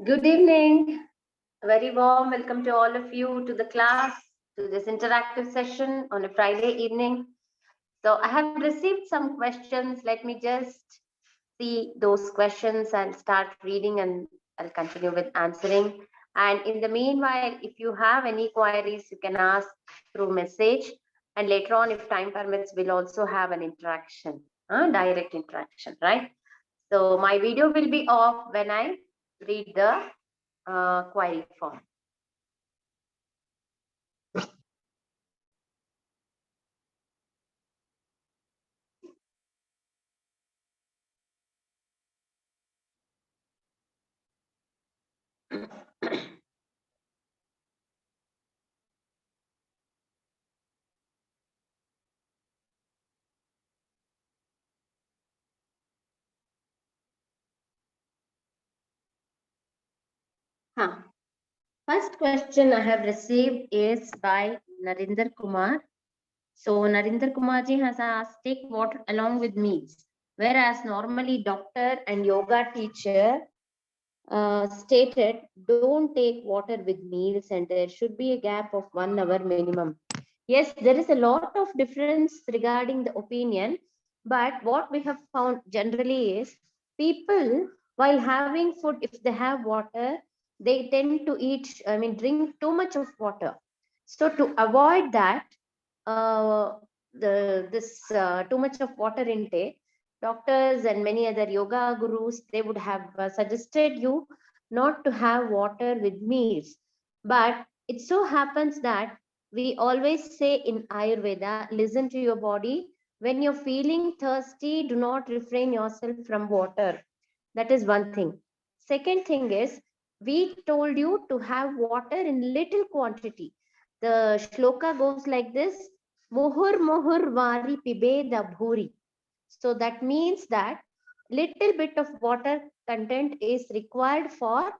Good evening. A very warm welcome to all of you to the class, to this interactive session on a Friday evening. So, I have received some questions. Let me just see those questions. I'll start reading and I'll continue with answering. And in the meanwhile, if you have any queries, you can ask through message. And later on, if time permits, we'll also have an interaction, direct interaction, right? So, my video will be off when I read the query form. Huh. First question I have received is by Narinder Kumar. So Narinder Kumarji has asked, take water along with meals. Whereas normally doctor and yoga teacher stated, don't take water with meals and there should be a gap of 1 hour minimum. Yes, there is a lot of difference regarding the opinion, but what we have found generally is people, while having food, if they have water, they tend to drink too much of water. So to avoid that, uh, this too much of water intake, doctors and many other yoga gurus, they would have suggested you not to have water with meals. But it so happens that we always say in Ayurveda, listen to your body. When you're feeling thirsty, do not refrain yourself from water. That is one thing. Second thing is, we told you to have water in little quantity. The shloka goes like this: Muhur muhur vari pibeda bhuri. So that means that little bit of water content is required for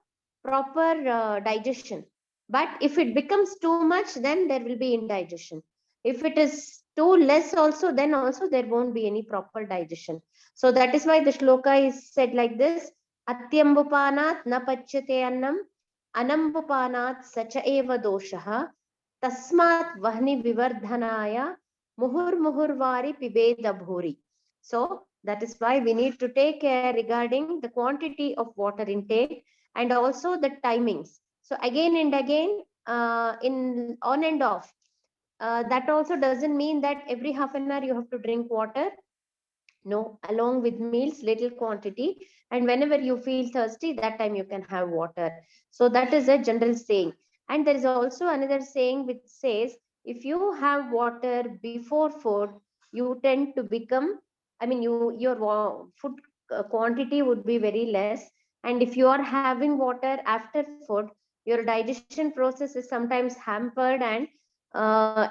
proper digestion. But if it becomes too much, then there will be indigestion. If it is too less also, then also there won't be any proper digestion. So that is why the shloka is said like this: Atyambupanat na pachyate annam, anambupanat sacha eva doshaha, tasmat vahni vivardhanaya, muhur muhur vari pibeda bhuri. So that is why we need to take care regarding the quantity of water intake and also the timings. So again and again, in on and off. That also doesn't mean that every half an hour you have to drink water. No, along with meals, little quantity. And whenever you feel thirsty, that time you can have water. So that is a general saying. And there is also another saying which says, if you have water before food, you tend to become, your food quantity would be very less. And if you are having water after food, your digestion process is sometimes hampered and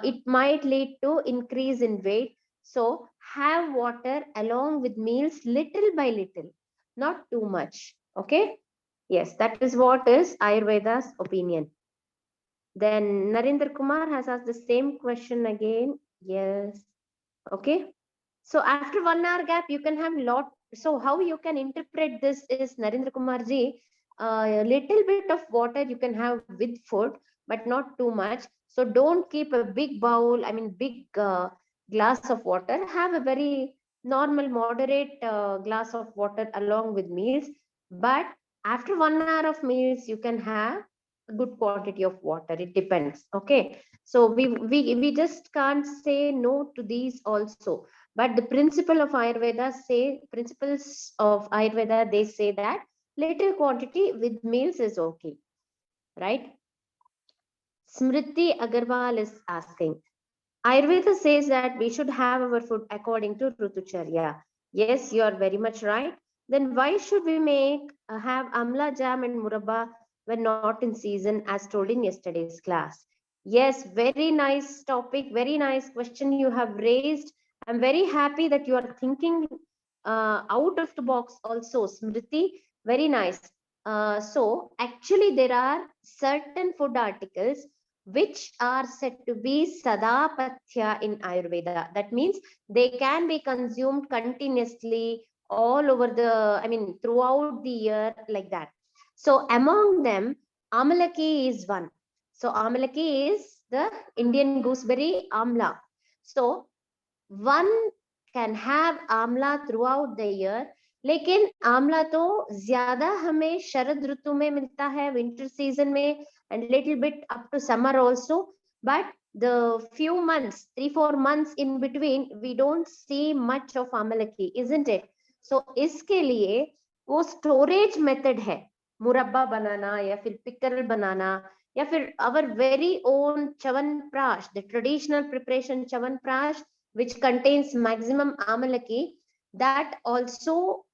it might lead to increase in weight. So have water along with meals little by little, not too much. Okay. Yes, that is what is Ayurveda's opinion. Then Narendra Kumar has asked the same question again. Yes. Okay. So after 1 hour gap, you can have lot. So how you can interpret this is, Narendra Kumar ji, a little bit of water you can have with food, but not too much. So don't keep a big bowl, big glass of water. Have a very normal, moderate glass of water along with meals. But after 1 hour of meals, you can have a good quantity of water. It depends. Okay. So we just can't say no to these also, but the principles of Ayurveda, they say that little quantity with meals is okay, right? Smriti Agarwal is asking, Ayurveda says that we should have our food according to Rutucharya. Yes, you are very much right. Then why should we have amla jam and murabba when not in season, as told in yesterday's class? Yes, very nice topic, very nice question you have raised. I'm very happy that you are thinking out of the box also, Smriti. Very nice. So actually, there are certain food articles which are said to be sadapatya in Ayurveda. That means they can be consumed continuously all over throughout the year, like that. So among them, Amalaki is one. So Amalaki is the Indian gooseberry amla. So one can have amla throughout the year, लेकिन आमला तो ज्यादा हमें शरद ऋतु में मिलता है, winter season में, and little bit up to summer also. But the few months, 3-4 months in between, we don't see much of amalaki, isn't it? So इसके लिए वो storage method है, मुरब्बा बनाना या फिर pickle बनाना या फिर our very own chavanprash, the traditional preparation chavanprash, which contains maximum amalaki, that also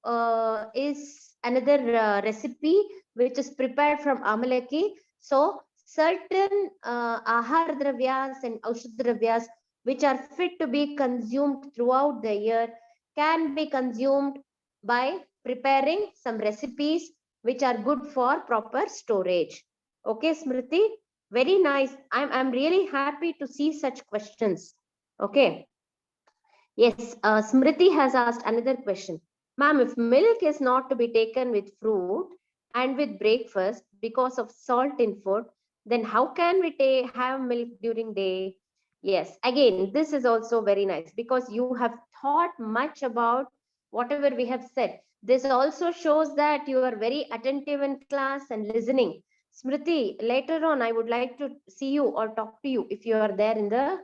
is another recipe which is prepared from amalaki. So certain ahar dravyas and aushad dravyas which are fit to be consumed throughout the year can be consumed by preparing some recipes which are good for proper storage. Okay, Smriti, very nice. I'm really happy to see such questions. Okay. Yes, Smriti has asked another question. Ma'am, if milk is not to be taken with fruit and with breakfast because of salt in food, then how can we have milk during day? Yes, again, this is also very nice because you have thought much about whatever we have said. This also shows that you are very attentive in class and listening. Smriti, later on, I would like to see you or talk to you if you are there in the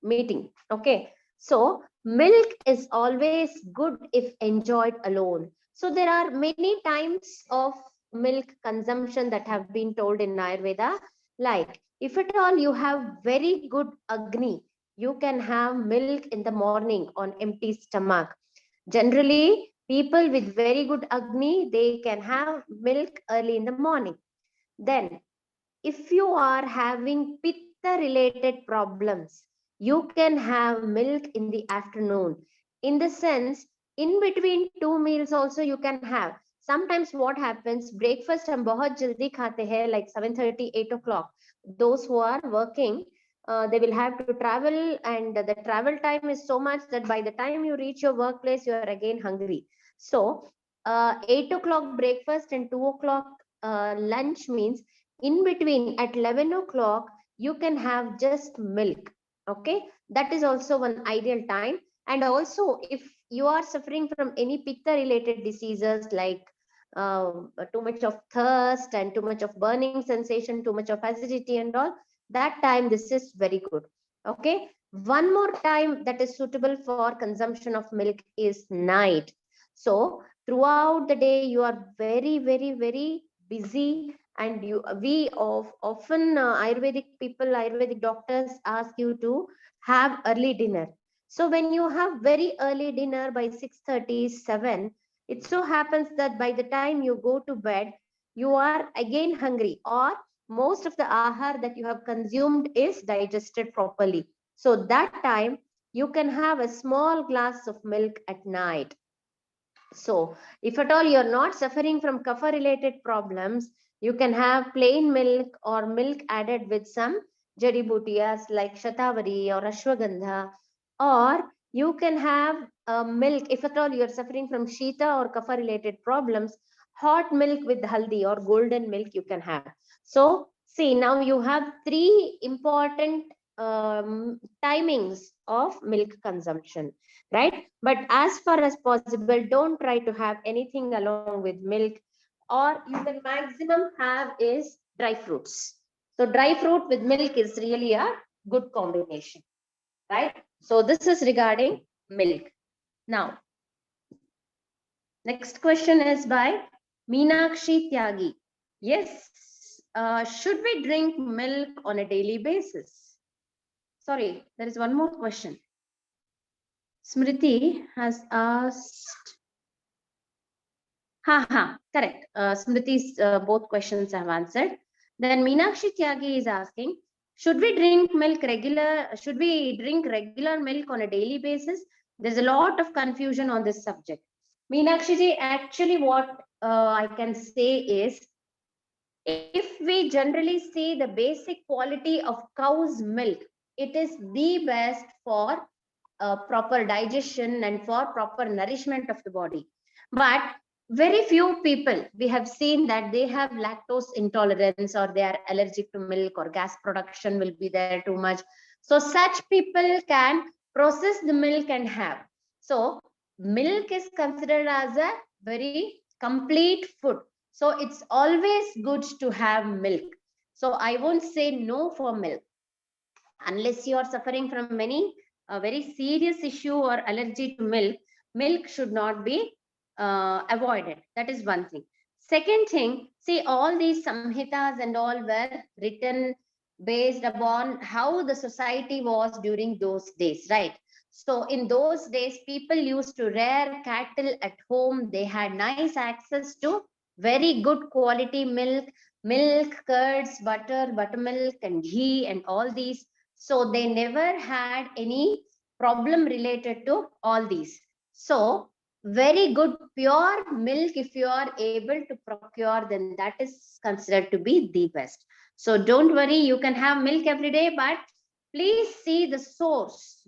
meeting. Okay. So milk is always good if enjoyed alone. So there are many types of milk consumption that have been told in Ayurveda. Like if at all you have very good agni, you can have milk in the morning on empty stomach. Generally, people with very good agni, they can have milk early in the morning. Then if you are having pitta related problems, you can have milk in the afternoon. In the sense, in between two meals also you can have. Sometimes what happens, breakfast hum bahut jaldi khate hain, like 7:30, 8 o'clock. Those who are working, they will have to travel, and the travel time is so much that by the time you reach your workplace, you are again hungry. So 8 o'clock breakfast and 2 o'clock lunch means in between at 11 o'clock you can have just milk. Okay, that is also one ideal time. And also if you are suffering from any pitta related diseases like too much of thirst and too much of burning sensation, too much of acidity and all, that time this is very good. Okay, one more time that is suitable for consumption of milk is night. So throughout the day you are very busy, and we often Ayurvedic people, Ayurvedic doctors ask you to have early dinner. So when you have very early dinner by 6:37, it so happens that by the time you go to bed, you are again hungry, or most of the ahar that you have consumed is digested properly. So that time you can have a small glass of milk at night. So if at all you're not suffering from kapha related problems, you can have plain milk or milk added with some jadi butiyas like shatavari or ashwagandha, or you can have milk if at all you're suffering from shita or kapha related problems, hot milk with haldi or golden milk you can have. So see, now you have three important timings of milk consumption, right? But as far as possible, don't try to have anything along with milk, or you can maximum have is dry fruits. So dry fruit with milk is really a good combination, right? So this is regarding milk. Now, next question is by Meenakshi Tyagi. Yes, should we drink milk on a daily basis? Sorry, there is one more question. Smriti has asked. Correct. Smriti's both questions I have answered. Then Meenakshi Tyagi is asking, should we drink milk on a daily basis? There's a lot of confusion on this subject. Meenakshi ji, actually what I can say is, if we generally see the basic quality of cow's milk, it is the best for proper digestion and for proper nourishment of the body. But very few people we have seen that they have lactose intolerance or they are allergic to milk or gas production will be there too much. So such people can process the milk and have. So milk is considered as a very complete food. So it's always good to have milk. So I won't say no for milk unless you are suffering from many a very serious issue or allergy to milk. Milk should not be avoided. That is one thing. Second thing, see, all these samhitas and all were written based upon how the society was during those days, right? So in those days, people used to rear cattle at home. They had nice access to very good quality milk, curds, butter, buttermilk, and ghee, and all these. So they never had any problem related to all these. So very good pure milk, if you are able to procure, then that is considered to be the best. So don't worry, you can have milk every day, but please see the source.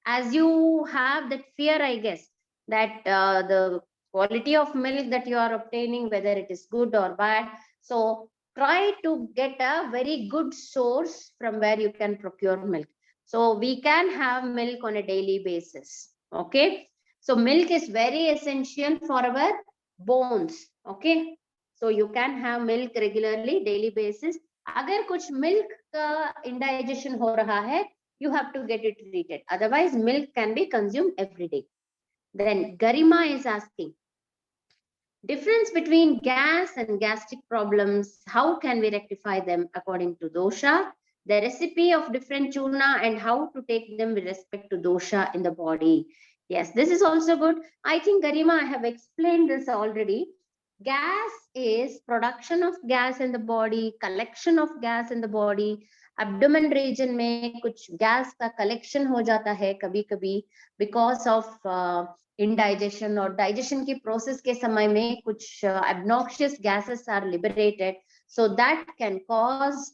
As you have that fear, I guess, that the quality of milk that you are obtaining, whether it is good or bad. So try to get a very good source from where you can procure milk. So we can have milk on a daily basis. Okay. So milk is very essential for our bones. Okay. So you can have milk regularly, daily basis. अगर कुछ milk का indigestion हो रहा है, you have to get it treated. Otherwise, milk can be consumed every day. Then Garima is asking, difference between gas and gastric problems, how can we rectify them according to dosha, the recipe of different churna, and how to take them with respect to dosha in the body. Yes, this is also good. I think, Garima, I have explained this already. Gas is production of gas in the body, collection of gas in the body. Abdomen region में कुछ gas का collection हो जाता है कभी कभी because of indigestion or digestion की process के समय में कुछ obnoxious gases are liberated, so that can cause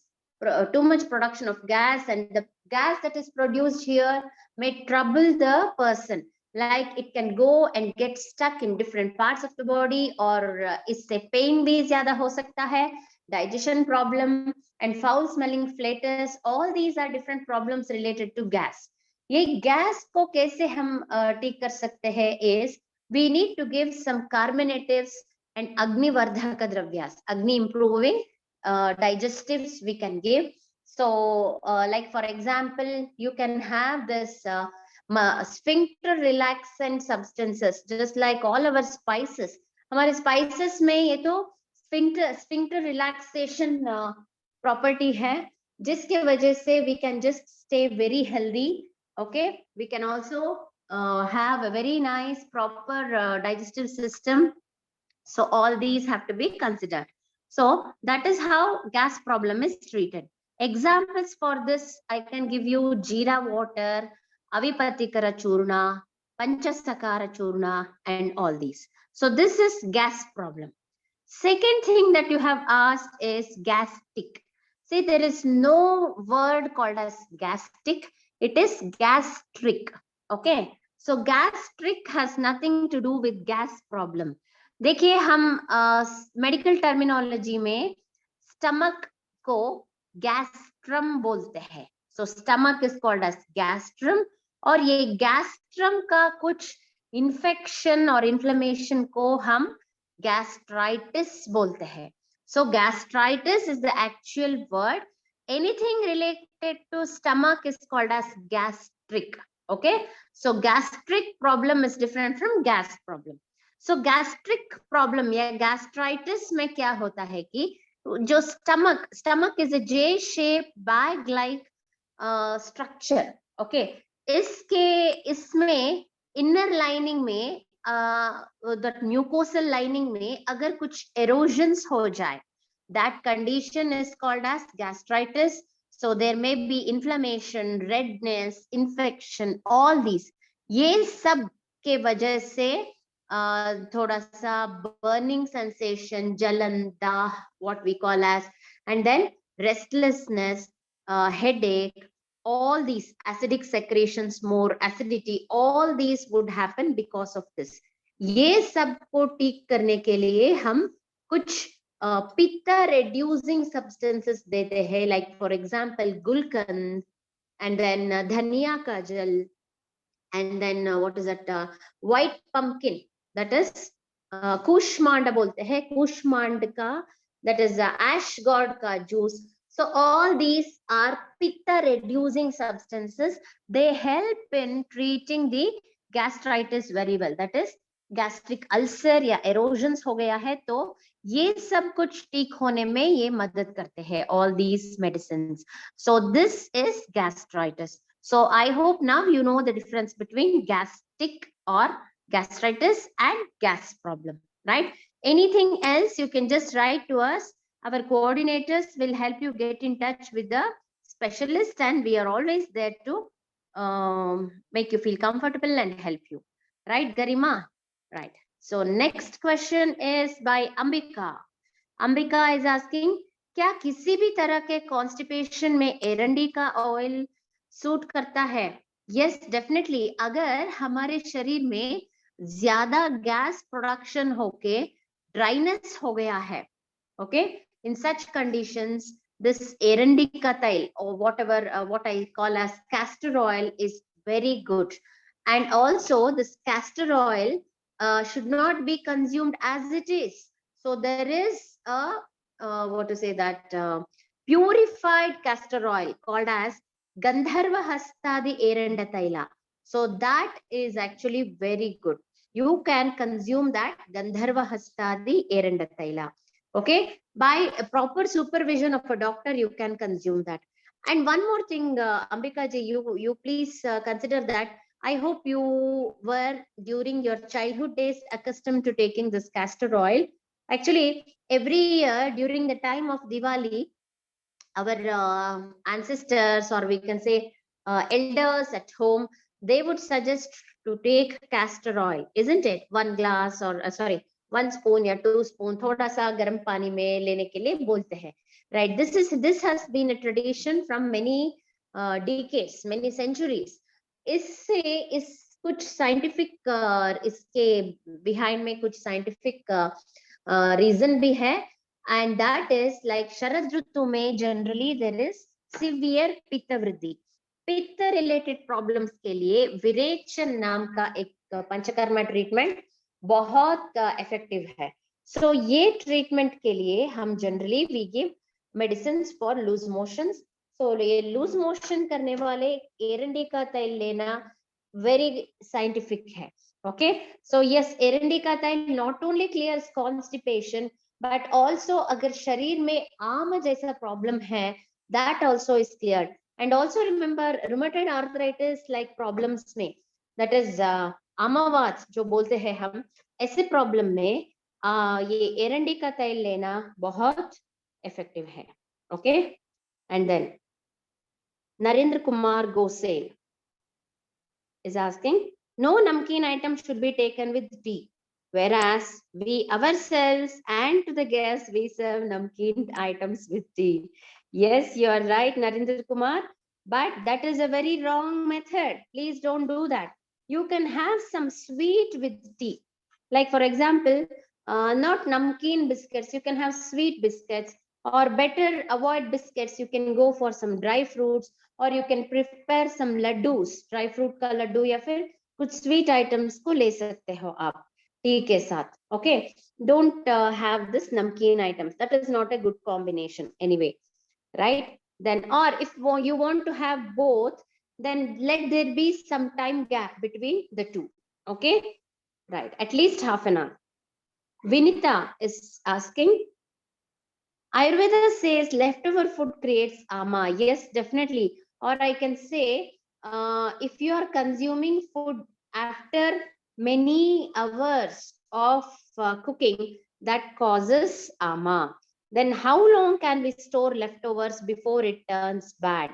too much production of gas, and the gas that is produced here may trouble the person, like it can go and get stuck in different parts of the body, or इससे pain भी ज्यादा हो सकता है, digestion problem and foul smelling flatus. All these are different problems related to gas. ये gas को कैसे हम ठीक कर सकते हैं is we need to give some carminatives and agnivardhaka dravyas, agni improving digestives we can give. So like for example, you can have this sphincter relaxant substances, just like all our spices. हमारे spices में ये तो sphincter relaxation property है, जिसके वजह से we can just stay very healthy. Okay, we can also have a very nice proper digestive system. So all these have to be considered. So that is how gas problem is treated. Examples for this, I can give you jeera water, avipatikara churna, panchasakara churna, and all these. So this is gas problem. Second thing that you have asked is gastric. See, there is no word called as gastric. It is gastric. Okay. So gastric has nothing to do with gas problem. देखिए हम medical terminology में stomach को गैस्ट्रम बोलते हैं. सो stomach is called as गैस्ट्रम, और ये गैस्ट्रम का कुछ इन्फेक्शन और इन्फ्लेमेशन को हम gastritis बोलते हैं. So gastritis is the actual word. Anything related to stomach is called as gastric. Okay, so gastric problem is different from gas problem. So gastric problem या gastritis में क्या होता है कि जो stomach is a J shaped bag like structure. Okay, इसमें inner lining में that mucosal lining में अगर कुछ erosions हो जाए, that condition is called as gastritis. So there may be inflammation, redness, infection, all these. ये सब के वजह से थोड़ा सा burning sensation, jalan, dah, what we call as, and then restlessness, headache, all these acidic secretions, more acidity, all these would happen because of this. ये सबको ठीक करने के लिए हम कुछ पित्ता reducing substances देते हैं, like for example gulkand, and then dhania ka jal, and then what is that, white pumpkin, that is kushmanda bolte hai, kushmand ka, that is ash god ka juice. So all these are pitta reducing substances. They help in treating the gastritis very well, that is gastric ulcer या erosions हो गया है तो ये सब कुछ ठीक होने में ये मदद करते हैं, all these medicines. So this is gastritis. So I hope now you know the difference between gastric or gastritis and gas problem, right? Anything else you can just write to us. Our coordinators will help you get in touch with the specialist, and we are always there to make you feel comfortable and help you. Right, Garima? Right. So next question is by Ambika. Ambika is asking, क्या किसी भी तरह के constipation में एरंडी का oil suit करता है? Yes, definitely. अगर हमारे शरीर में ज्यादा गैस प्रोडक्शन होके ड्राइनेस हो गया है, okay, in such conditions this एरंडिका तैल or whatever what I call as castor oil is very good. And also this castor oil should not be consumed as it is. So there is a what to say that purified castor oil called as Gandharva Hastadi Eranda Taila. So that is actually very good. You can consume that Gandharva Hastadi Eranda Taila. Okay, by a proper supervision of a doctor, you can consume that. And one more thing, Ambika ji, you please consider that. I hope you were during your childhood days accustomed to taking this castor oil. Actually, every year during the time of Diwali, our ancestors, or we can say elders at home, they would suggest to take castor oil, isn't it? 1 glass or sorry, 1 spoon or 2 spoon, thoda sa garam pani mein lene ke liye bolte hain, right? This has been a tradition from many decades, many centuries. इससे इस कुछ scientific इसके behind में कुछ scientific reason भी है, and that is like शरद ऋतु में generally there is severe पित्त वृद्धि. पित्त related problems के लिए विरेचन नाम का एक पंचकर्मा ट्रीटमेंट बहुत इफेक्टिव है. So ये ट्रीटमेंट के लिए हम generally we give medicines for loose motions. So ये लूज मोशन करने वाले एरंडी का तेल लेना very scientific है. Okay, so yes, एरंडी का तेल not only clears constipation but also अगर शरीर में आम जैसा प्रॉब्लम है that also is cleared. And also remember rheumatoid arthritis like problems में, that is आमावात जो बोलते हैं हम, ऐसे प्रॉब्लम में ये एरंडी का तेल लेना बहुत इफेक्टिव है. Okay, and then Narendra Kumar Gosel is asking, no namkeen item should be taken with tea, whereas we ourselves and to the guests we serve namkeen items with tea. Yes, you are right, Narendra Kumar, but that is a very wrong method. Please don't do that. You can have some sweet with tea. Like for example, not namkeen biscuits, you can have sweet biscuits, or better avoid biscuits, you can go for some dry fruits, or you can prepare some laddus, dry fruit का लड्डू या फिर कुछ sweet items को ले सकते हो आप T के साथ. Okay, don't have this namkeen items. That is not a good combination anyway, right? Then, or if you want to have both, then let there be some time gap between the two. Okay, right, at least half an hour. Vinita is asking, Ayurveda says leftover food creates ama. Yes, definitely. Or I can say, if you are consuming food after many hours of cooking, that causes ama. Then how long can we store leftovers before it turns bad?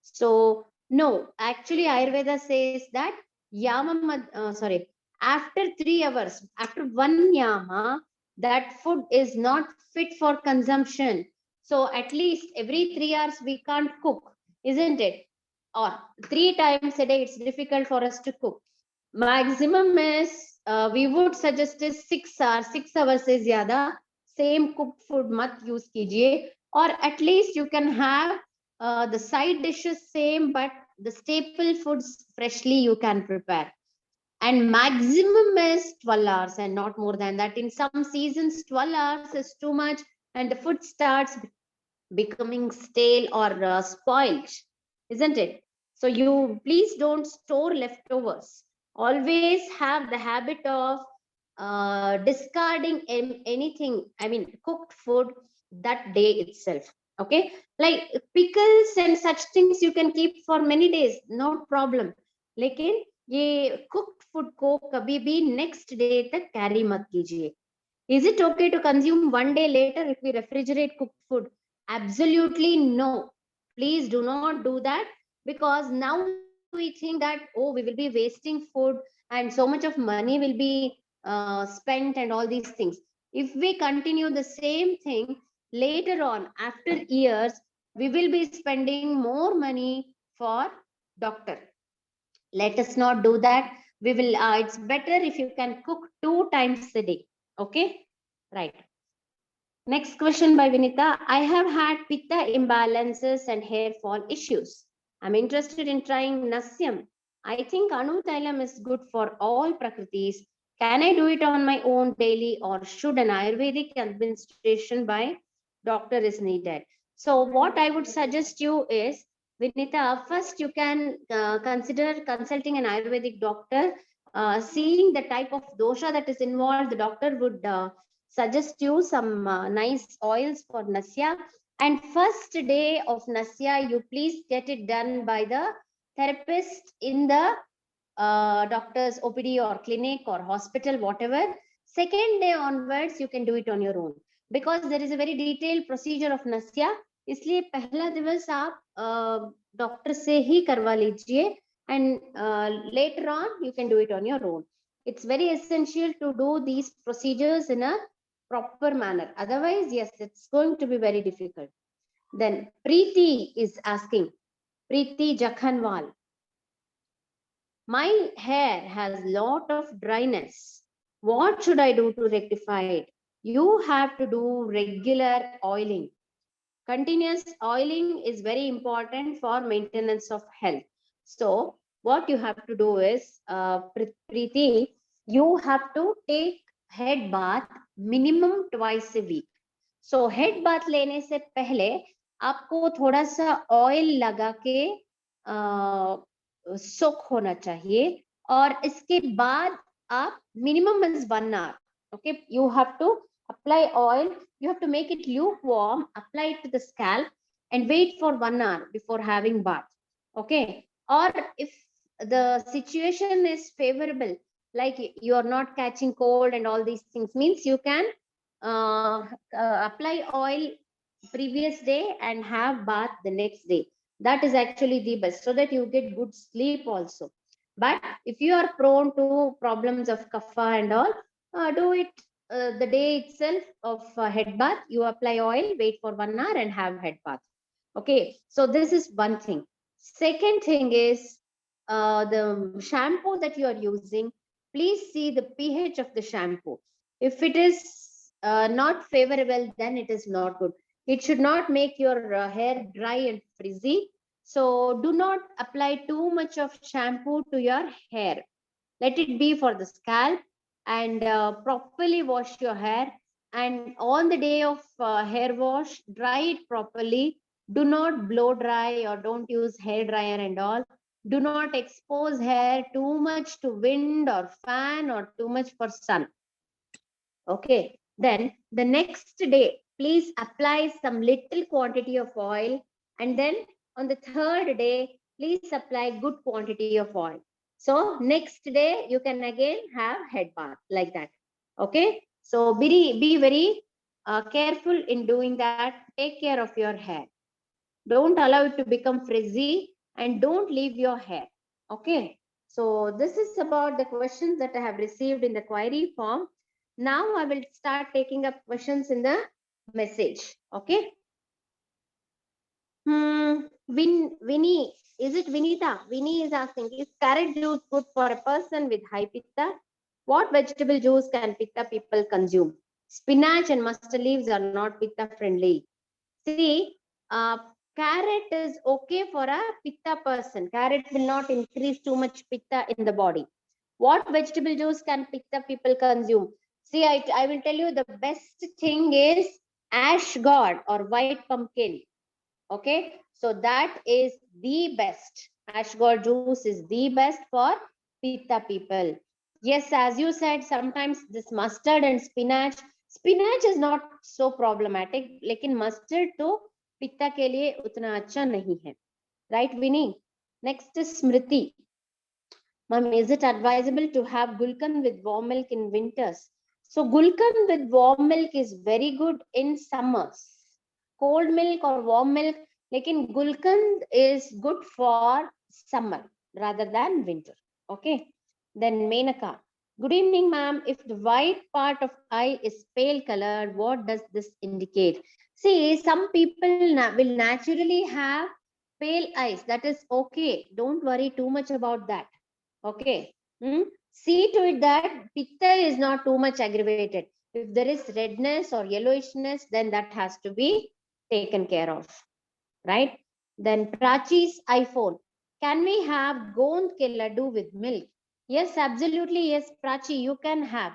So no, actually Ayurveda says that after 3 hours, after 1 yama, that food is not fit for consumption. So at least every 3 hours we can't cook, isn't it? Or 3 times a day it's difficult for us to cook. Maximum is we would suggest is 6 hours. 6 hours से ज़्यादा same cooked food मत use कीजिए, or at least you can have the side dishes same, but the staple foods freshly you can prepare. And maximum is 12 hours and not more than that. In some seasons, 12 hours is too much, and the food starts becoming stale or spoiled, isn't it? So you please don't store leftovers. Always have the habit of discarding anything, I mean, cooked food that day itself. Okay, like pickles and such things you can keep for many days, no problem. लेकिन ये cooked food को कभी भी next day तक carry मत कीजिए. Is it okay to consume one day later if we refrigerate cooked food? Absolutely no. Please do not do that, because now we think that, oh, we will be wasting food and so much of money will be spent and all these things. If we continue the same thing later on, after years, we will be spending more money for doctor. Let us not do that. We will, it's better if you can cook 2 times a day. Okay, right. Next question by Vinita. I have had pitta imbalances and hair fall issues. I'm interested in trying Nasyam. I think Anu Tailam is good for all prakritis. Can I do it on my own daily, or should an Ayurvedic administration by doctor is needed? So what I would suggest you is, Vinita, first you can consider consulting an Ayurvedic doctor, seeing the type of dosha that is involved. The doctor would suggest you some nice oils for Nasya. And first day of Nasya, you please get it done by the therapist in the doctor's OPD or clinic or hospital, whatever. Second day onwards, you can do it on your own, because there is a very detailed procedure of Nasya. इसलिए पहला दिवस आप doctor से ही करवा लीजिए, and later on you can do it on your own. It's very essential to do these procedures in a proper manner. Otherwise, yes, it's going to be very difficult. Then Preeti is asking, Preeti Jakhanwal, my hair has lot of dryness. What should I do to rectify it? You have to do regular oiling. Continuous oiling is very important for maintenance of health. So what you have to do is, Preeti, you have to take head bath minimum twice a week. So head bath लेने से पहले आपको थोड़ा सा oil लगा के soak होना चाहिए, और इसके बाद आप minimum is 1 hour. Okay, you have to apply oil. You have to make it lukewarm, apply it to the scalp, and wait for 1 hour before having bath. Okay, or if the situation is favorable, like you are not catching cold and all these things, means you can apply oil previous day and have bath the next day. That is actually the best, so that you get good sleep also. But if you are prone to problems of kapha and all, do it the day itself of head bath. You apply oil, wait for 1 hour, and have head bath. Okay, so this is one thing. Second thing is, the shampoo that you are using, please see the pH of the shampoo. If it is not favorable, then it is not good. It should not make your hair dry and frizzy. So do not apply too much of shampoo to your hair. Let it be for the scalp, and properly wash your hair. And on the day of hair wash, dry it properly. Do not blow dry, or don't use hair dryer and all. Do not expose hair too much to wind or fan, or too much for sun. Okay, then the next day, please apply some little quantity of oil, and then on the third day, please apply good quantity of oil. So next day you can again have head bath like that. Okay, so be very careful in doing that. Take care of your hair. Don't allow it to become frizzy, and don't leave your hair. Okay, so this is about the questions that I have received in the query form. Now I will start taking up questions in the message. Okay. Vinny, is it Vinita? Vinny is asking, is carrot juice good for a person with high pitta? What vegetable juice can pitta people consume? Spinach and mustard leaves are not pitta friendly. See, carrot is okay for a pitta person. Carrot will not increase too much pitta in the body. What vegetable juice can pitta people consume? See, I will tell you the best thing is ash gourd or white pumpkin. Okay, so that is the best. Ash gourd juice is the best for pitta people. Yes, as you said, sometimes this mustard and spinach is not so problematic, लेकिन mustard तो पित्ता के लिए उतना अच्छा नहीं है. Right, Vinny? Next is Smriti. Ma'am, is it advisable to have gulkan with warm milk in winters? So gulkan with warm milk is very good in summers. Cold milk or warm milk, lekin gulkan is good for summer rather than winter. Okay. Then Menaka. Good evening, ma'am. If the white part of eye is pale colored, what does this indicate? See, some people will naturally have pale eyes. That is okay. Don't worry too much about that. Okay. See to it that pitta is not too much aggravated. If there is redness or yellowishness, then that has to be taken care of. Right? Then Prachi's iPhone. Can we have Gond ke laddu with milk? Yes, absolutely. Yes, Prachi, you can have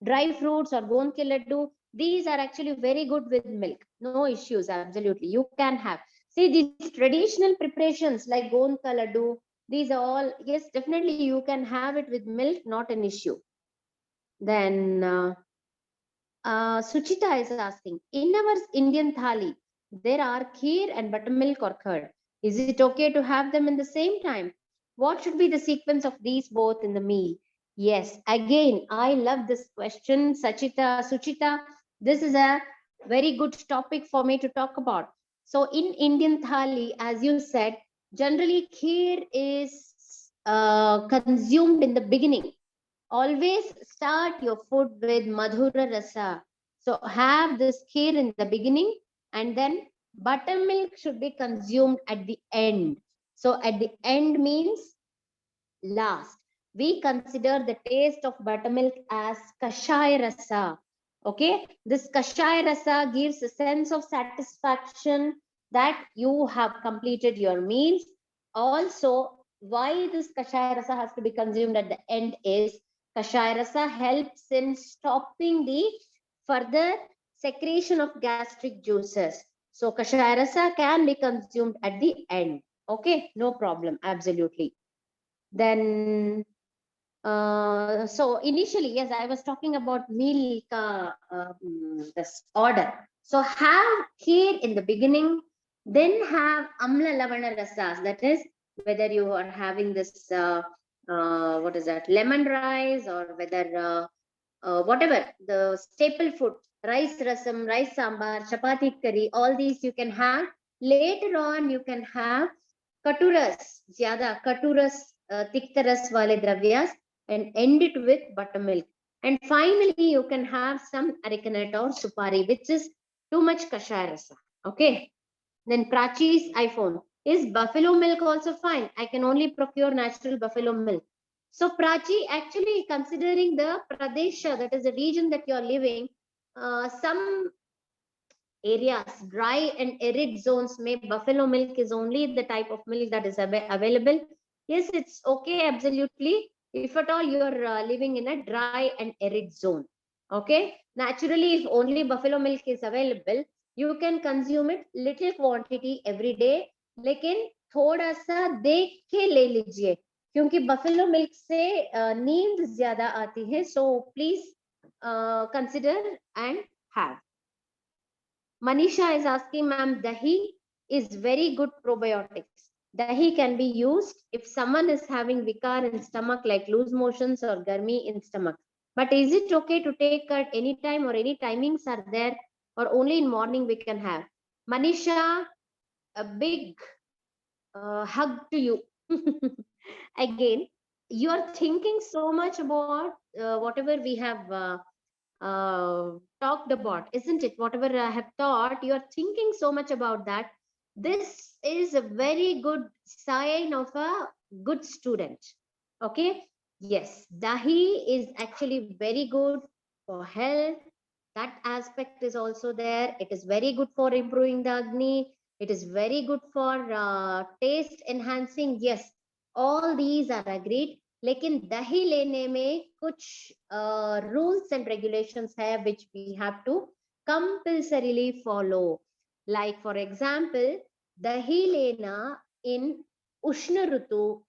dry fruits or Gond ke laddu. These are actually very good with milk. No issues. Absolutely. You can have. See, these traditional preparations like Gond ka laddu, these are all, yes, definitely you can have it with milk, not an issue. Then Suchita is asking, in our Indian thali, there are kheer and buttermilk or curd. Is it okay to have them in the same time? What should be the sequence of these both in the meal? Yes, again, I love this question, Suchita. This is a very good topic for me to talk about. So in Indian thali, as you said, generally kheer is consumed in the beginning. Always start your food with madhura rasa. So have this kheer in the beginning, and then buttermilk should be consumed at the end. So at the end means last. We consider the taste of buttermilk as kashaya rasa. Okay, this kashaya rasa gives a sense of satisfaction that you have completed your meals. Also, why this kashaya rasa has to be consumed at the end is kashaya rasa helps in stopping the further secretion of gastric juices. So kashaya rasa can be consumed at the end. Okay, no problem, absolutely. Then so initially, yes, I was talking about meal this order. So have kheer in the beginning, then have amla lavana rasas. That is whether you are having this what is that, lemon rice, or whether whatever the staple food, rice rasam, rice sambar, chapati curry, all these you can have. Later on, you can have katuras, zyada katuras, tiktaras wale dravyas, and end it with buttermilk. And finally, you can have some arecanut or supari, which is too much kashaya rasa. Okay. Then Prachi's iPhone. Is buffalo milk also fine? I can only procure natural buffalo milk. So Prachi, actually considering the Pradesha, that is the region that you are living, some areas, dry and arid zones, may buffalo milk is only the type of milk that is available. Yes, it's okay, absolutely. If at all you are living in a dry and arid zone. Okay. Naturally, if only buffalo milk is available, you can consume it little quantity every day. लेकिन थोड़ा सा देख के ले लीजिए, क्योंकि buffalo milk से नींद ज्यादा आती है. So please consider and have. Manisha is asking, ma'am, dahi is very good probiotics. Dahi can be used if someone is having vikar in stomach like loose motions or garmi in stomach. But is it okay to take at any time, or any timings are there, or only in morning we can have? Manisha, a big hug to you. Again, you are thinking so much about whatever we have talked about, isn't it? Whatever I have taught, you are thinking so much about that. This is a very good sign of a good student. Okay. Yes, dahi is actually very good for health. That aspect is also there. It is very good for improving the agni. It is very good for taste enhancing. Yes, all these are agreed. लेकिन दही लेने में कुछ rules and regulations है which we have to compulsorily follow. Like for example, dahi lena in Ushna Ritu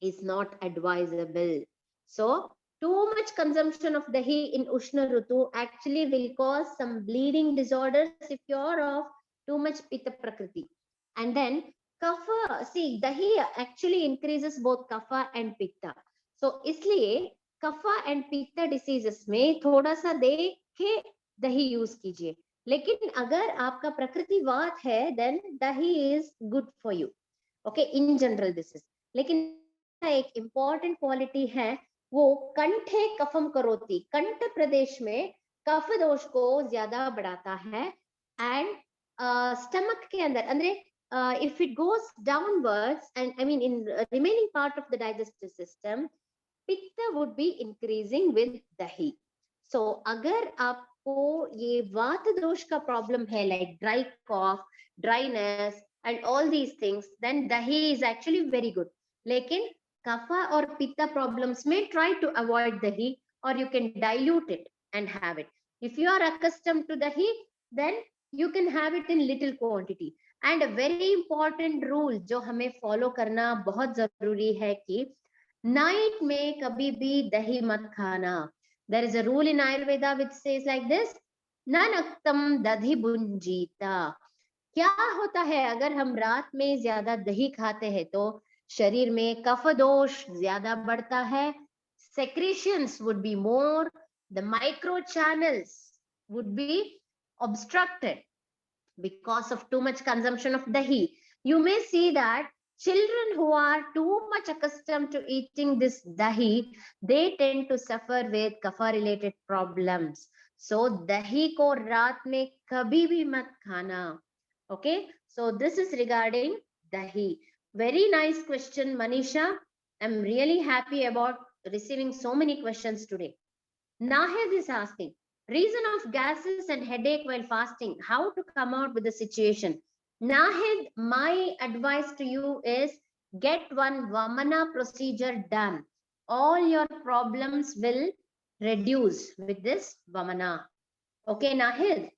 is not advisable. So, too much consumption of dahi in Ushna Ritu actually will cause some bleeding disorders if you're of too much pitta prakriti. And then kapha, see, dahi actually increases both kapha and pitta. So, इसलिए kapha and pitta diseases में थोड़ा सा देख के दही use कीजिए. लेकिन अगर आपका प्रकृति वात है, then dahi is good for you. Okay, in general this is. लेकिन एक इम्पॉर्टेंट क्वालिटी है वो कंठे कफम करोति, कंठ प्रदेश में कफ दोष को ज्यादा बढ़ाता है. एंड स्टमक के अंदर अंदर if it goes downwards and I mean in remaining part of the digestive system, pitta would be increasing with dahi. So अगर आपको ये वात दोष का प्रॉब्लम है like dry cough, dryness and all these things, then dahi is actually very good. लेकिन kapha or pitta problems may try to avoid dahi, or you can dilute it and have it. If you are accustomed to dahi, then you can have it in little quantity. And a very important rule जो हमें follow करना बहुत जरूरी है कि night में कभी भी दही मत खाना. There is a rule in Ayurveda which says like this, ननक्तम दधि भुंजीता. क्या होता है अगर हम रात में ज्यादा दही खाते हैं तो शरीर में कफ दोष ज्यादा बढ़ता है. Secretions would be more, the micro channels would be obstructed because of too much consumption of dahi. You may see that children who are too much accustomed to eating this dahi, they tend to suffer with kapha related problems. So dahi ko raat mein kabhi bhi mat khana. Okay, so this is regarding dahi. Very nice question, Manisha. I'm really happy about receiving so many questions today. Nahid is asking, reason of gases and headache while fasting, how to come out with the situation. Nahid, my advice to you is get one Vamana procedure done. All your problems will reduce with this Vamana. Okay, Nahid?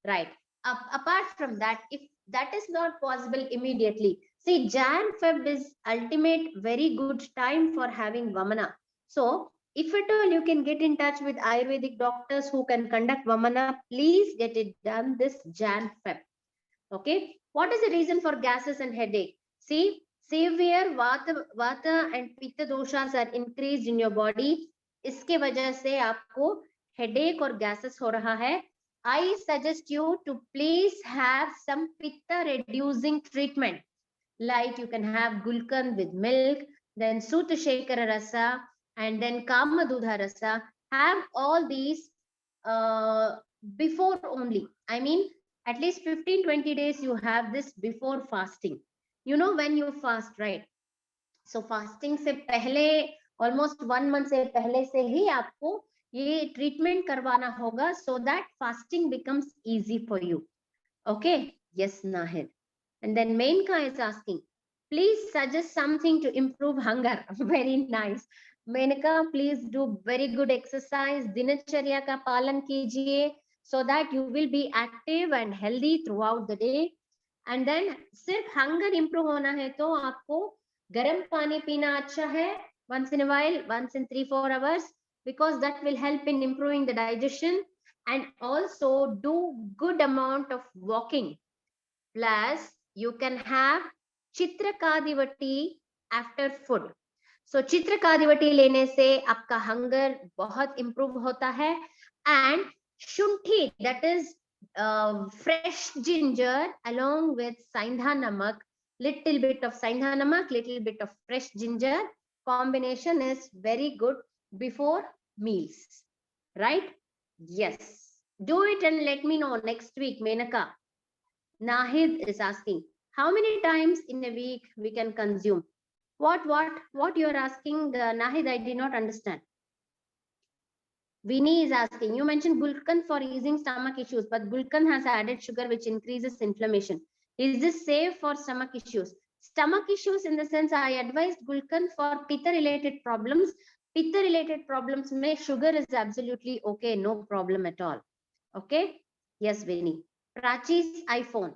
Right. Apart from that, if that is not possible immediately, see, Jan Feb is ultimate very good time for having Vamana. So, if at all you can get in touch with Ayurvedic doctors who can conduct Vamana, please get it done this Jan Feb. Okay. What is the reason for gases and headache? See, severe vata and pitta doshas are increased in your body. इसके वजह से आपको headache और gases हो रहा है. I suggest you to please have some pitta reducing treatment. Like you can have gulkan with milk, then Sutta Shekara Rasa, and then Kamadudha Rasa. Have all these before only. I mean, at least 15-20 days you have this before fasting. You know when you fast, right? So fasting से पहले almost 1 month से पहले से ही आपको ये treatment करवाना होगा so that fasting becomes easy for you. Okay? Yes, Nahid. And then Menka is asking, please suggest something to improve hunger. Very nice. Menka, please do very good exercise. Dinacharya ka palan kijiye so that you will be active and healthy throughout the day. And then सिर्फ hunger improve होना है तो आपको गर्म पानी पीना अच्छा है once in a while, once in 3-4 hours, because that will help in improving the digestion. And also do good amount of walking. Plus, you can have Chitrakadivati after food. So Chitrakadivati लेने से आपका hunger बहुत improve होता है. And shunthi, that is fresh ginger along with saindha namak, little bit of saindha namak, little bit of fresh ginger, combination is very good before meals, right? Yes, do it and let me know next week. Menaka, Nahid is asking, how many times in a week we can consume? What you are asking, Nahid? I did not understand. Vinny is asking, you mentioned gulkan for easing stomach issues, but gulkan has added sugar which increases inflammation. Is this safe for stomach issues? Stomach issues in the sense I advised gulkan for pitta related problems. Pitta related problems may sugar is absolutely okay, no problem at all. Okay? Yes, Vinny. Prachi's iPhone.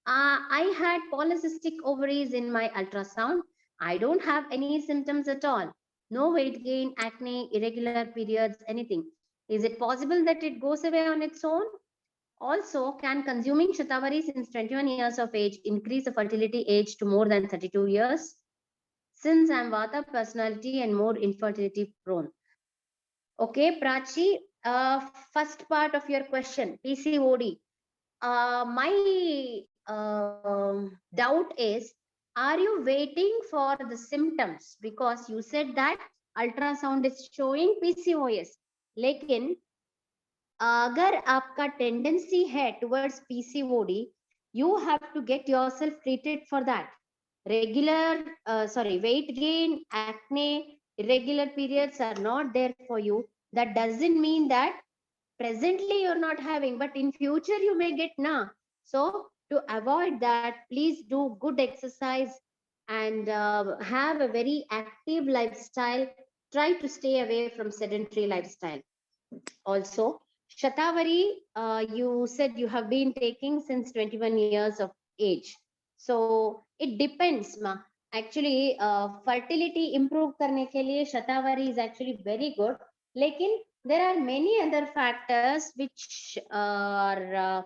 I had polycystic ovaries in my ultrasound. I don't have any symptoms at all. No weight gain, acne, irregular periods, anything. Is it possible that it goes away on its own? Also, can consuming Shatavari since 21 years of age increase the fertility age to more than 32 years? Since I'm Vata personality and more infertility prone. Okay, Prachi, first part of your question, PCOD. My doubt is, are you waiting for the symptoms? Because you said that ultrasound is showing PCOS. लेकिन अगर आपका tendency है towards PCOD, you have to get yourself treated for that. Weight gain, acne, irregular periods are not there for you. That doesn't mean that presently you're not having, but in future you may get na. So to avoid that, please do good exercise and have a very active lifestyle. Try to stay away from sedentary lifestyle. Also, Shatavari, you said you have been taking since 21 years of age. So it depends, ma. Actually, fertility improve करने के लिए Shatavari is actually very good. लेकिन there are many other factors which are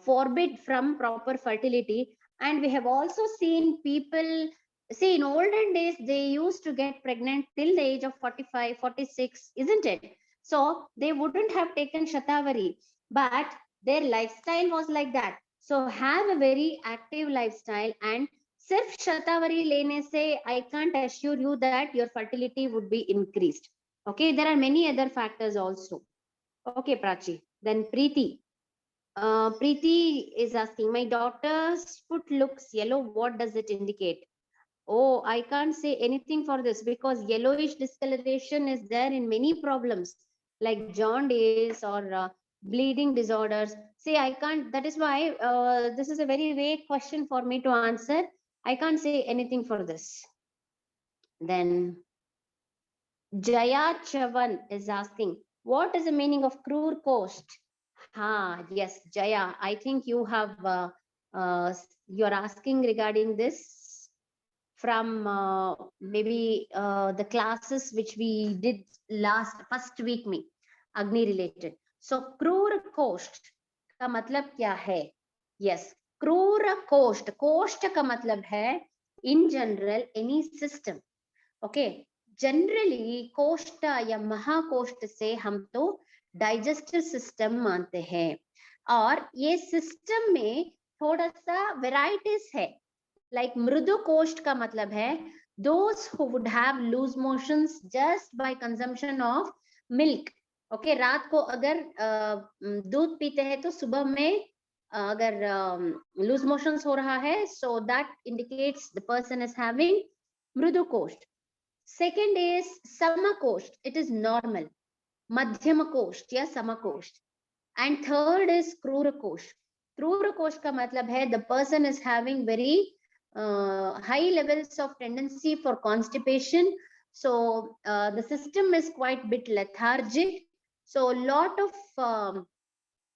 forbid from proper fertility. And we have also seen people, see, in olden days, they used to get pregnant till the age of 45, 46, isn't it? So they wouldn't have taken Shatavari, but their lifestyle was like that. So have a very active lifestyle, and sirf Shatavari lene se, I can't assure you that your fertility would be increased. Okay, there are many other factors also. Okay, Prachi. Then Preeti. Preeti is asking, my daughter's foot looks yellow. What does it indicate? Oh, I can't say anything for this because yellowish discoloration is there in many problems like jaundice or bleeding disorders. See, I can't, that is why this is a very vague question for me to answer. I can't say anything for this. Then Jaya Chavan is asking, what is the meaning of Krur Coast? Yes, Jaya, I think you have, you're asking regarding this from maybe the classes which we did first week में Agni related. So Krur Coast का मतलब क्या है? Yes, Krur Coast. Coast का मतलब है in general any system. Okay, generally कोष्ठ या महाकोष्ठ से हम तो डाइजेस्टिव सिस्टम मानते हैं और ये सिस्टम में थोड़ा सा वेराइटीज है. लाइक मृदु कोष्ठ का मतलब है those who would have loose motions just by consumption of milk. Okay, रात को अगर दूध पीते हैं तो सुबह में अगर लूज मोशंस हो रहा है, so that indicates the person is having मृदु कोष्ठ. Second is Samakosht, it is normal. Madhyamakosht या Samakosht. And third is Krurakosht. Krurakosht का मतलब है the person is having very high levels of tendency for constipation. So the system is quite bit lethargic. So a lot of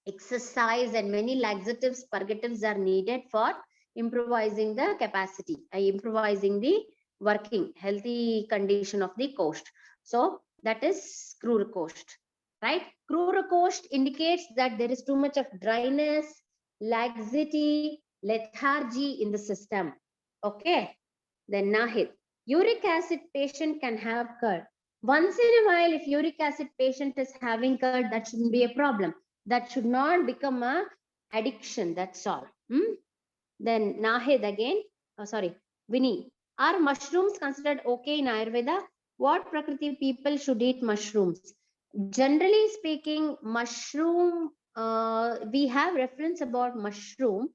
exercise and many laxatives, purgatives are needed for improvising the capacity, improvising the working healthy condition of the coast. So that is Krura coast, right? Krura coast indicates that there is too much of dryness, laxity, lethargy in the system. Okay. Then Nahid, uric acid patient can have curd. Once in a while, if uric acid patient is having curd, that shouldn't be a problem. That should not become a addiction. That's all. Then Nahid again. Vinny. Are mushrooms considered okay in Ayurveda? What Prakriti people should eat mushrooms? Generally speaking, mushroom, we have reference about mushroom,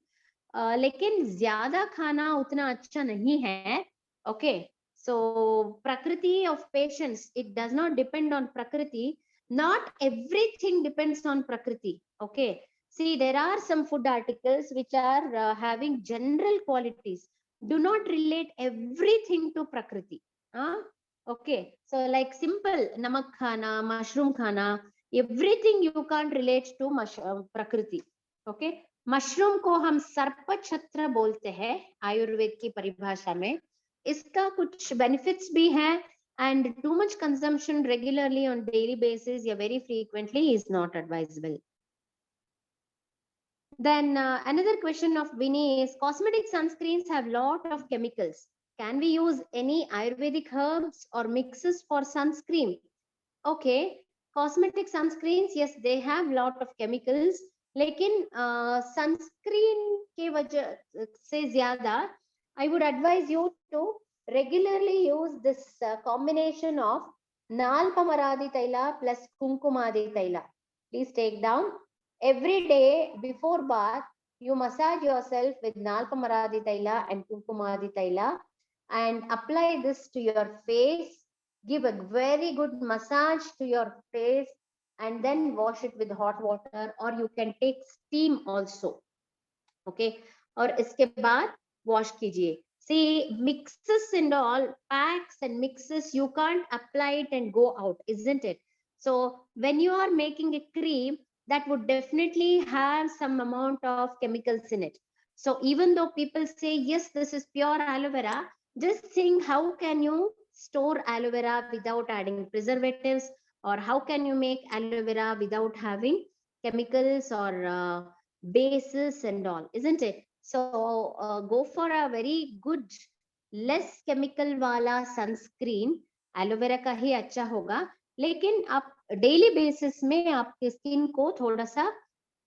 लेकिन ज्यादा खाना उतना अच्छा नहीं है. Okay. So Prakriti of patience, it does not depend on Prakriti. Not everything depends on Prakriti. Okay. See, there are some food articles which are having general qualities. Do not relate everything to Prakriti. Okay. So like simple namak khana, mushroom khana, everything you can't relate to Prakriti. Okay. Mushroom को हम सर्प छत्र बोलते हैं आयुर्वेद की परिभाषा में. इसका कुछ benefits भी हैं, and too much consumption regularly on daily basis या very frequently is not advisable. Then another question of Vinny is, cosmetic sunscreens have lot of chemicals. Can we use any Ayurvedic herbs or mixes for sunscreen? Okay, cosmetic sunscreens, yes, they have lot of chemicals. लेकिन sunscreen के वजह से ज्यादा I would advise you to regularly use this combination of Nalpamaradi Taila plus Kumkumadi Taila. Please take down. Every day before bath, you massage yourself with Nalpamaradi Taila and Kumkumadi Taila and apply this to your face. Give a very good massage to your face and then wash it with hot water, or you can take steam also. Okay. और इसके बाद wash कीजिए. See, mixes and all, packs and mixes, you can't apply it and go out, isn't it? So when you are making a cream, that would definitely have some amount of chemicals in it. So even though people say, yes, this is pure aloe vera, just think, how can you store aloe vera without adding preservatives, or how can you make aloe vera without having chemicals or bases and all, isn't it? So go for a very good less chemical वाला sunscreen. Aloe vera का ही अच्छा होगा, लेकिन आप daily basis में आपके skin को थोड़ा सा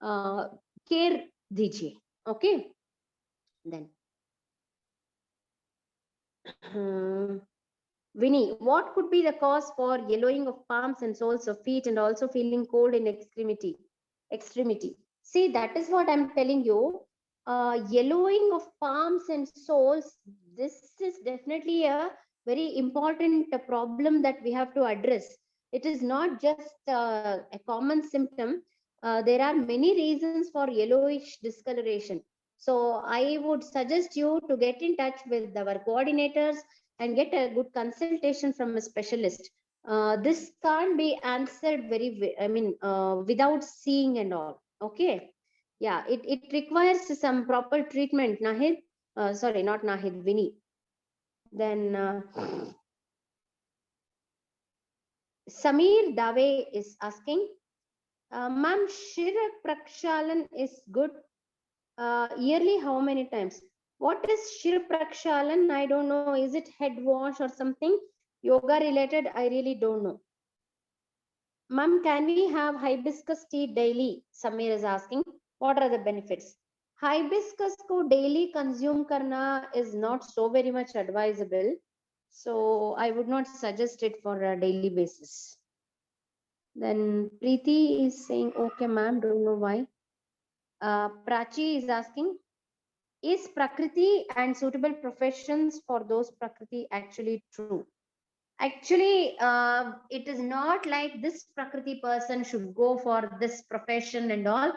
केयर दीजिए. Okay. Then Vinny, what could be the cause for yellowing of palms and soles of feet and also feeling cold in extremity? See, that is what I'm telling you. Yellowing of palms and soles, this is definitely a very important problem that we have to address. It is not just a common symptom. There are many reasons for yellowish discoloration. So I would suggest you to get in touch with our coordinators and get a good consultation from a specialist. This can't be answered without seeing and all. Okay. Yeah, it requires some proper treatment, Nahid. Sorry, not Nahid, Vinny. Then Samir Dave is asking, ma'am, Shira Prakshalan is good. Yearly, how many times? What is Shira Prakshalan? I don't know. Is it head wash or something? Yoga related? I really don't know. Ma'am, can we have hibiscus tea daily? Samir is asking. What are the benefits? Hibiscus ko daily consume karna is not so very much advisable. So I would not suggest it for a daily basis. Then Preeti is saying, okay, ma'am, don't know why. Prachi is asking, is Prakriti and suitable professions for those Prakriti actually true? Actually, it is not like this Prakriti person should go for this profession and all.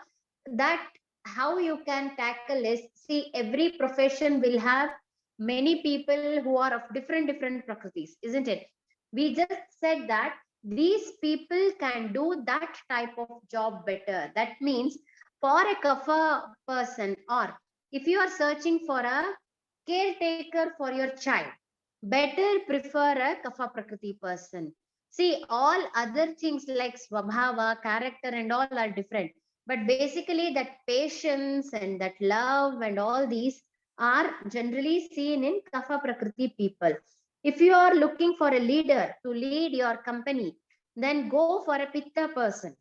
That how you can tackle is, see, every profession will have many people who are of different Prakritis, isn't it? We just said that these people can do that type of job better. That means for a Kapha person, or if you are searching for a caretaker for your child, better prefer a Kapha Prakriti person. See, all other things like Swabhava, character and all are different. But basically that patience and that love and all these are generally seen in Kapha Prakriti people. If you are looking for a leader to lead your company, then go for a Pitta person.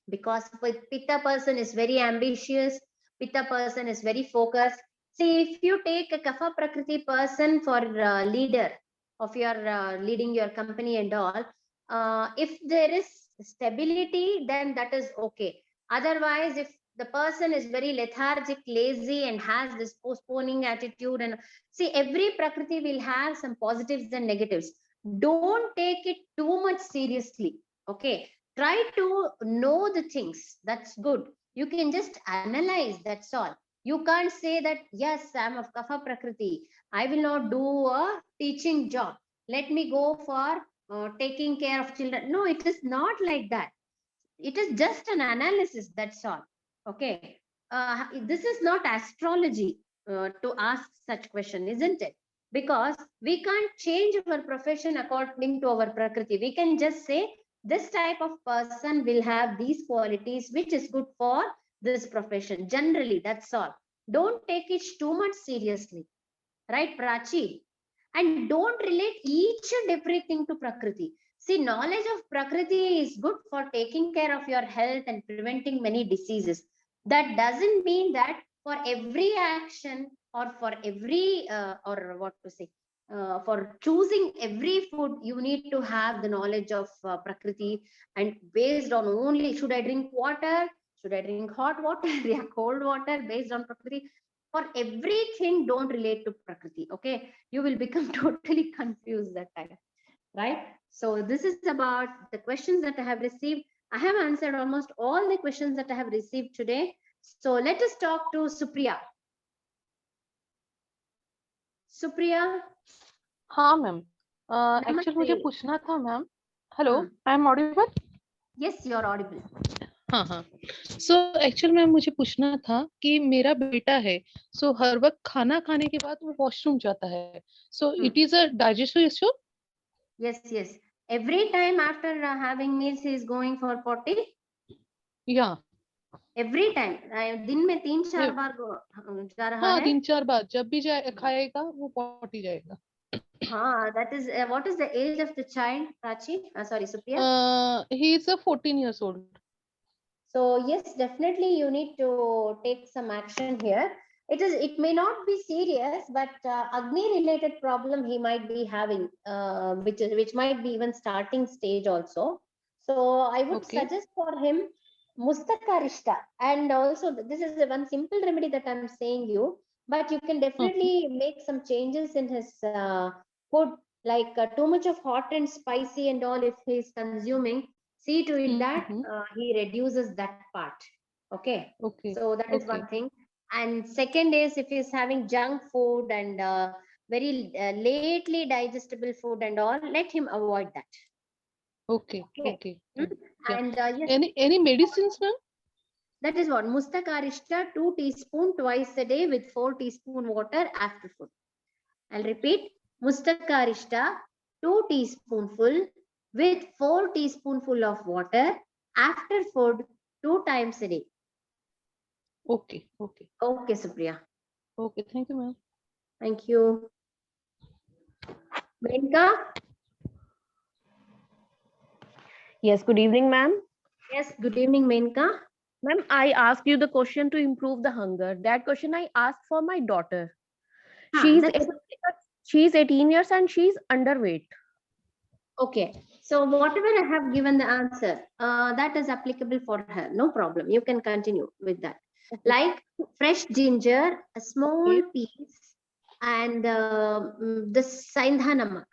Because Pitta person is very ambitious, Pitta person is very focused. See, if you take a Kapha Prakriti person for leader of your leading your company and all, if there is stability, then that is okay. Otherwise, if the person is very lethargic, lazy, and has this postponing attitude. And see, every Prakriti will have some positives and negatives. Don't take it too much seriously. Okay. Try to know the things. That's good. You can just analyze. That's all. You can't say that, yes, I'm of Kapha Prakriti. I will not do a teaching job. Let me go for taking care of children. No, it is not like that. It is just an analysis. That's all. Okay. This is not astrology to ask such question, isn't it? Because we can't change our profession according to our Prakriti. We can just say this type of person will have these qualities, which is good for this profession. Generally, that's all. Don't take it too much seriously. Right, Prachi? And don't relate each and everything to Prakriti. See, knowledge of Prakriti is good for taking care of your health and preventing many diseases. That doesn't mean that for every action or for every, or what to say, for choosing every food, you need to have the knowledge of Prakriti, and based on only should I drink water, should I drink hot water, yeah, cold water, based on Prakriti. For everything, don't relate to Prakriti. Okay, you will become totally confused that time, right? So this is about the questions that I have received. I have answered almost all the questions that I have received today. So let us talk to Supriya. Supriya. हाँ ma'am, actual मुझे Namaste. पूछना था ma'am. Hello, हाँ. I am audible? Yes, you're audible. हाँ हाँ. So actual ma'am मुझे पूछना था कि मेरा बेटा है, सो हर वक्त खाना खाने के बाद वो वॉशरूम जाता है, so it is a digestive issue? Yes, yes. Every time after having meals, he is going for potty. या Every time. दिन में 3-4 बार जा रहा हाँ, है. 3-4 बार जब भी जाए खाएगा वो पॉटी जाएगा. That is what is the age of the child, Prachi? Sorry, Supriya. He is a 14 years old. So yes, definitely you need to take some action here. It may not be serious, but Agni related problem he might be having, which might be even starting stage also. So I would Okay. suggest for him Mustakarishta, and also this is the one simple remedy that I'm saying you, but you can definitely make some changes in his food, like too much of hot and spicy and all if he's consuming. See to it that he reduces that part. Okay. Okay. So that is Okay. one thing. And second is if he's having junk food and very lately digestible food and all, let him avoid that. Okay. Okay. Okay. Hmm? Yeah. And yes, Any medicines, ma'am? that is what Mustakarishta 2 teaspoon twice a day with 4 teaspoon water after food. I'll repeat Mustakarishta 2 teaspoonful with 4 teaspoonful of water after food 2 times a day. Okay. Okay. Okay, Supriya. Okay. Thank you, ma'am. Thank you. Menka? Yes, good evening, ma'am. Yes, good evening, Menka. Ma'am, I asked you the question to improve the hunger. That question I asked for my daughter. She's 18 years and she's underweight. Okay. So whatever I have given the answer, that is applicable for her. No problem. You can continue with that. Like fresh ginger, a small piece, and the saindha namak,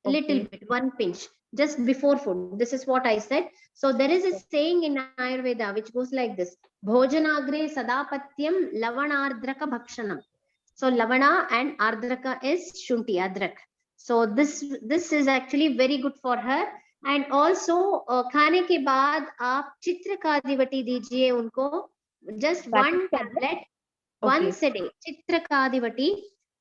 a little bit, 1 pinch, just before food. This is what I said. So there is a saying in Ayurveda which goes like this: Bhojanagre sadapatyam lavanardraka bhakshanam. So lavana and ardraka is shunti, adrak. So this is actually very good for her. And also खाने के बाद आप चित्रकादिवटी दीजिए उनको, just 1 tablet once a day. चित्रकादिवटी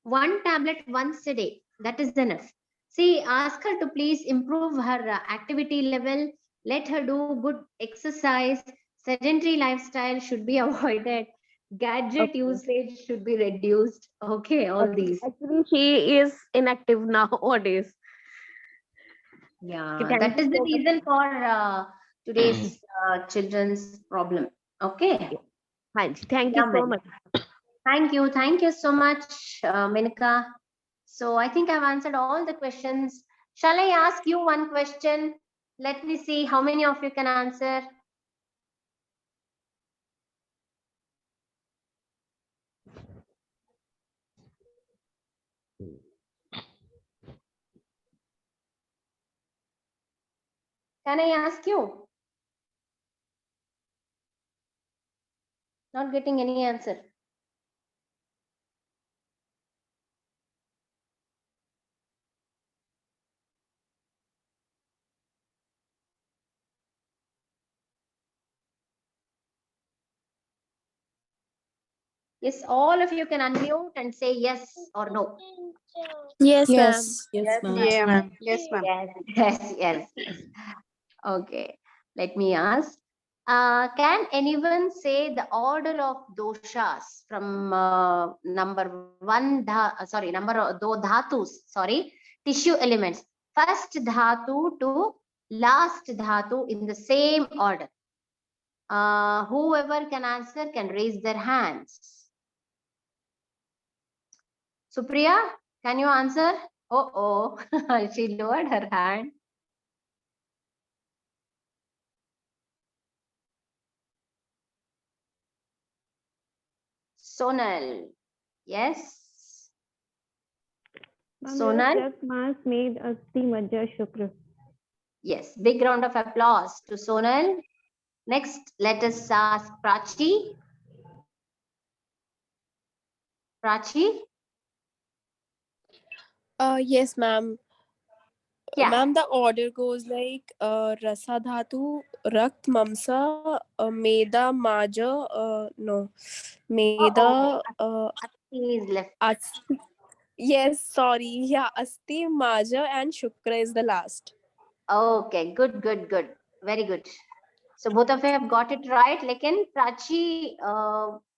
1 tablet once a day. That is enough. See, ask her to please improve her activity level. Let her do good exercise. Sedentary lifestyle should be avoided. Gadget usage should be reduced. Okay, all these. Actually, she is inactive nowadays. Yeah, that is the reason for today's children's problem. Okay. Thank you so much. Thank you. Thank you so much, Menaka. So I think I've answered all the questions. Shall I ask you one question? Let me see how many of you can answer. Can I ask you? Not getting any answer. Yes, all of you can unmute and say yes or no. Yes, ma'am. Yes. Yes, ma'am. Yeah, ma'am. Yes, ma'am. Yes. Okay, let me ask. Can anyone say the order of doshas from number one, dhatus, sorry, tissue elements, first dhatu to last dhatu in the same order? Whoever can answer can raise their hands. Supriya, can you answer? Oh, she lowered her hand. Sonal, yes. Sonal, Mass made Asti Majja Shukra. yes. Big round of applause to Sonal. Next, let us ask Prachi. Prachi, Yes, ma'am. yeah. Ma'am, the order goes like Rasa Dhatu, Rakt, Mamsa, Meda, Maja, no, Meda, He is left. Asti. Yes, sorry. Yeah, Asti, Maja, and Shukra is the last. Okay, good. Very good. So both of you have got it right. Lekin Prachi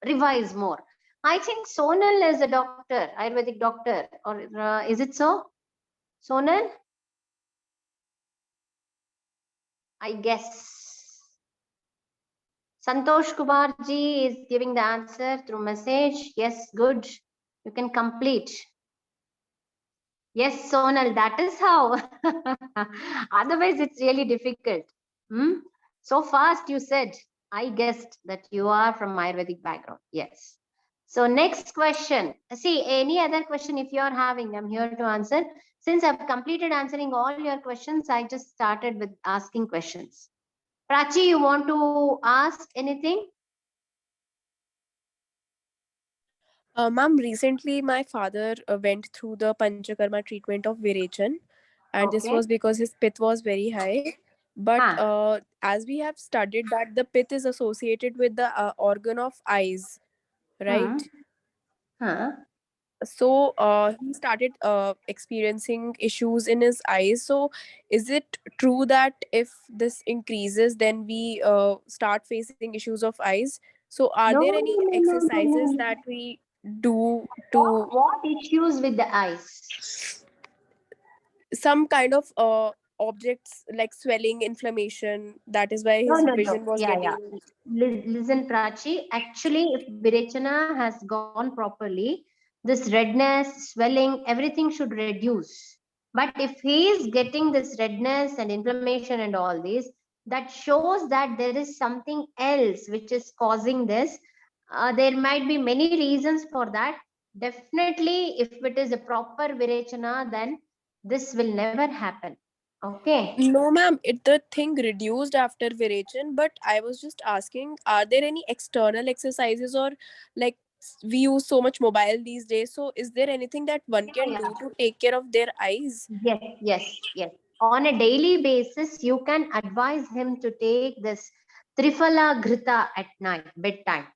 revise more. I think Sonal is a doctor, Ayurvedic doctor, or is it so? Sonal? I guess. Santosh Kumar ji is giving the answer through message. Yes, good. You can complete. Yes, Sonal, that is how. Otherwise, it's really difficult. So fast you said. I guessed that you are from Ayurvedic background. Yes. So next question. See, any other question if you are having, I'm here to answer. Since I've completed answering all your questions, I just started with asking questions. Prachi, you want to ask anything? Ma'am, recently my father went through the Panchakarma treatment of Virechan, and this Okay. was because his pith was very high. But as we have studied that the pith is associated with the organ of eyes, right? Huh. So he started experiencing issues in his eyes. So is it true that if this increases, then we start facing issues of eyes? So are No, there no, any no, no, exercises no. that we do to What issues with the eyes? some kind of objects like swelling, inflammation? That is why his No. vision was Yeah. getting. Listen, Prachi. Actually, if Virechana has gone properly, this redness, swelling, everything should reduce. But if he is getting this redness and inflammation and all this, that shows that there is something else which is causing this. There might be many reasons for that. Definitely, if it is a proper Virechana, then this will never happen. Okay. No, ma'am, the thing reduced after Virechan, but I was just asking, are there any external exercises or like we use so much mobile these days? So is there anything that one can do to take care of their eyes? Yes. On a daily basis, you can advise him to take this Triphala Ghrita at night, bedtime.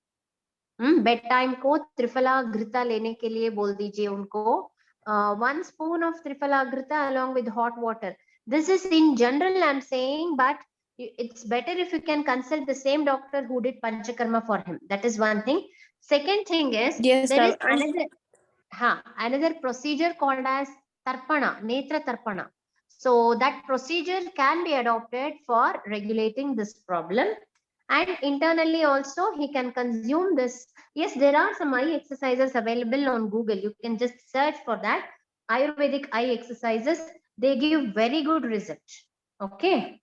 Bedtime को Triphala Ghrita लेने के लिए बोल दीजिए उनको. 1 spoon of Triphala Ghrita along with hot water. This is in general I'm saying, but it's better if you can consult the same doctor who did Panchakarma for him. That is one thing. Second thing is, Yes, there is ma'am. another procedure called as Tarpana, Netra Tarpana. So that procedure can be adopted for regulating this problem. And internally also he can consume this. Yes, there are some eye exercises available on Google. You can just search for that. Ayurvedic eye exercises. They give very good result. Okay.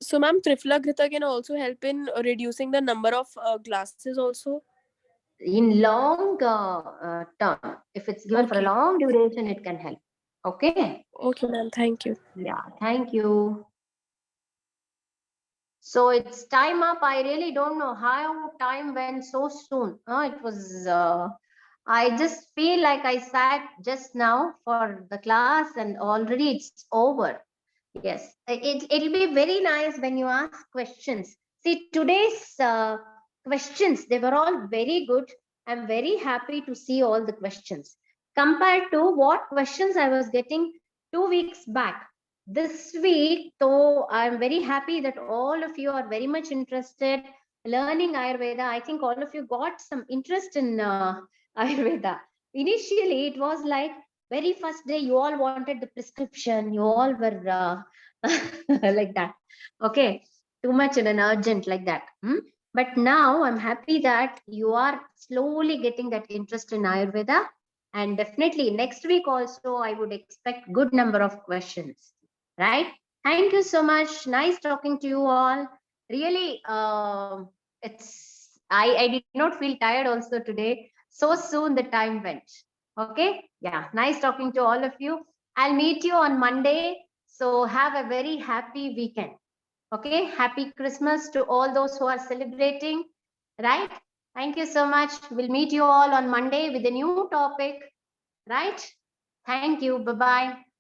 So, ma'am, Triphala Ghrita can also help in reducing the number of glasses also. in long term. If it's given for a Okay. long duration, it can help. Okay. Okay, ma'am. Thank you. Yeah, thank you. So it's time up. I really don't know how time went so soon. It was, I just feel like I sat just now for the class and already it's over. Yes, it'll be very nice when you ask questions. See, today's questions, they were all very good. I'm very happy to see all the questions compared to what questions I was getting 2 weeks back. This week, though, I'm very happy that all of you are very much interested learning Ayurveda. I think all of you got some interest in Ayurveda. Initially, it was like very first day, you all wanted the prescription. You all were like that. Okay, too much in an urgent like that. But now I'm happy that you are slowly getting that interest in Ayurveda. And definitely next week also, I would expect good number of questions, right? Thank you so much. Nice talking to you all. Really, I did not feel tired also today. So soon the time went. Okay. Yeah. Nice talking to all of you. I'll meet you on Monday. So have a very happy weekend. Okay. Happy Christmas to all those who are celebrating. Right. Thank you so much. We'll meet you all on Monday with a new topic. Right. Thank you. Bye-bye.